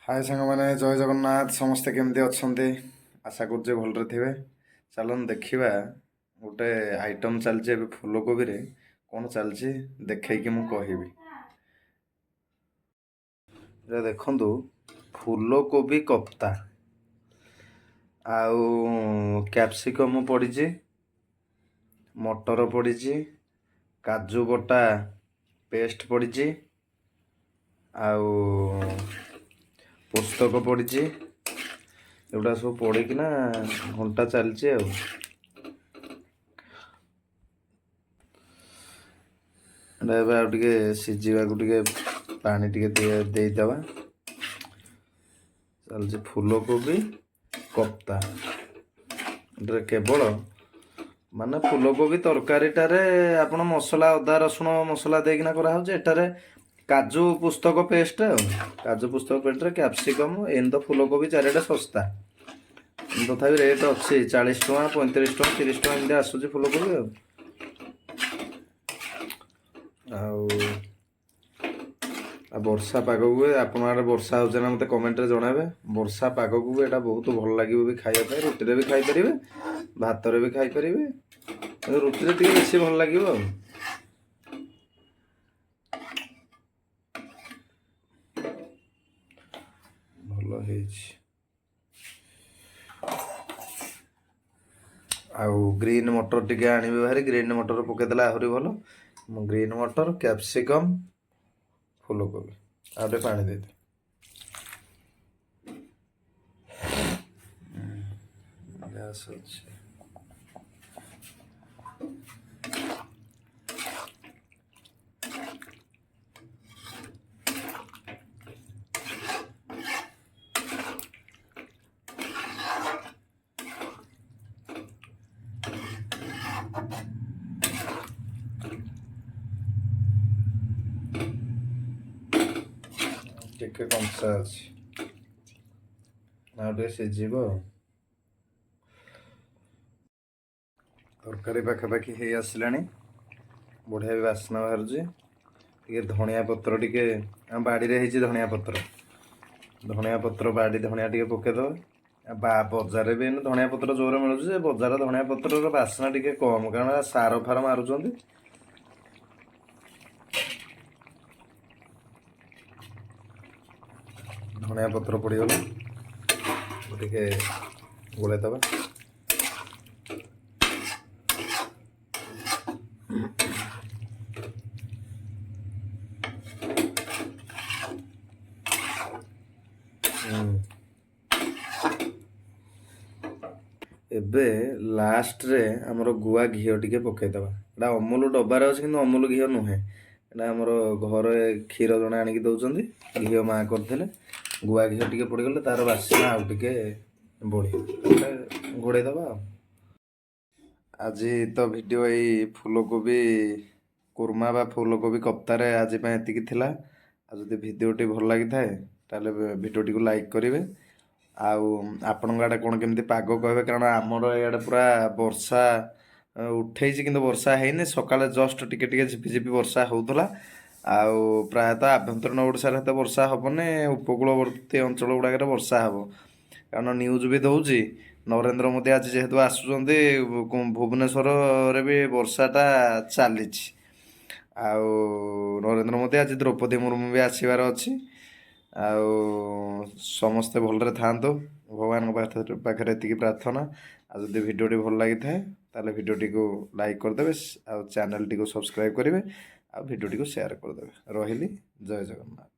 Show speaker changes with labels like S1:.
S1: हाय सांग मैंने जय जगन्नाथ समस्ते केमती अच्छे आशा कर भलरे थे। चलन देखा गोटे आइटम चलती फूलकोबी कौन चलती देखी मु कहि देखु फूलकोबी कप्ता आउ कैप्सिकम पड़ी मटर पड़ी काजू बटा पेस्ट पड़ी आउ पुस्तक पड़ी एगुड़ा सब पड़ीकिना घंटा चलती आगे सीझा पानी देदबा चलती फूलकोबी कप्ता केवल माने फूलकोबी तरकारीटारे आपण मसला अदा रसुण मसला देकिना कराऊे एटारे काजू पुस्तक पेस्ट काजू पुस्तक पेस्ट कैप्सिकम एन तो फूलकोबी चारिटा सस्ता तथापि रेट अच्छी 40 टଙ୍କା 35 ଟଙ୍କା 30 ଟଙ୍କା एमती आसूँ फूलकोबी वर्षा पाग को आपण आड़े वर्षा हो मत कमेंट रे जणाबे। वर्षा पाग को भी एटा बहुत भल लगे भी खाइबा रुटी रे भी खाई परिबे भात रे भी खाई परिबे रुटी रे टिके बेसी भल लागिवो भल हेछि। आउ ग्रीन मटर टिके आनिबे भारी ग्रीन मटर पकेदेला आहुरी भल ग्रीन मटर कैप्सिकम फूलकोबी आउटे पानी दे गैस अच्छे टिके कंसा अच्छी आउटे सीझीब तरकारी पाखापाखि हो आसला बढ़िया भी बास्ना बाहर धनिया पत्र टिके बाड़ी रे धनिया पत्र बाड़ी धनिया टिके पकेदब बजार भी धनिया पत्र जोर मिलूँ बजार धनिया पत्र बास्ना टिके कम कारण सार फार मारुंच धनिया पत्र पड़गला टे गोलैदबा एबे लास्ट रे हमर गुआ घियो टिके पकेदबा एटा अमूल डब्बार अच्छे कि अमूल घियो नुहे एटा हमर घर क्षीर जड़े आनिक दौरान घियो माँ करते गुआ घियो टिके पड़गले तार बास्ना आउ टिके बढ़ी घोड़ेदबा। आज तो वीडियो यही फूलकोबी कुर्मा बा फूलकोबी कप्तारे आज एतिकी थिला। जदि भिडियोटी भल लगी थाए ताले भिडियोटी को लाइक करेंगे आपण आड़े कौन केमती पाग कहे कारण आमर इे पूरा वर्षा उठे कि वर्षा है सकाले जस्ट टिके टिके झिपिझिपि वर्षा होता प्रायतः आभ्यंतरीण ओडिशार हेते वर्षा हेनी उपकूलवर्ती अंचल गुड़ाक वर्षा हे कारण न्यूज भी दौर नरेंद्र मोदी आज जेहेतु आसुँच भुवनेश्वर रे भी वर्षाटा चली नरेंद्र मोदी आज द्रौपदी मुर्मू भी आसबार अच्छी समस्ते भलरे थांतु भगवान पाखे एतिकी प्रार्थना। जदि भिडियोटी भल लगी थाए ताले भिडियोटी को लाइक करदे चैनल टी को सब्सक्राइब करेंगे भिडियोटी को शेयर करदे। रही जय जगन्नाथ।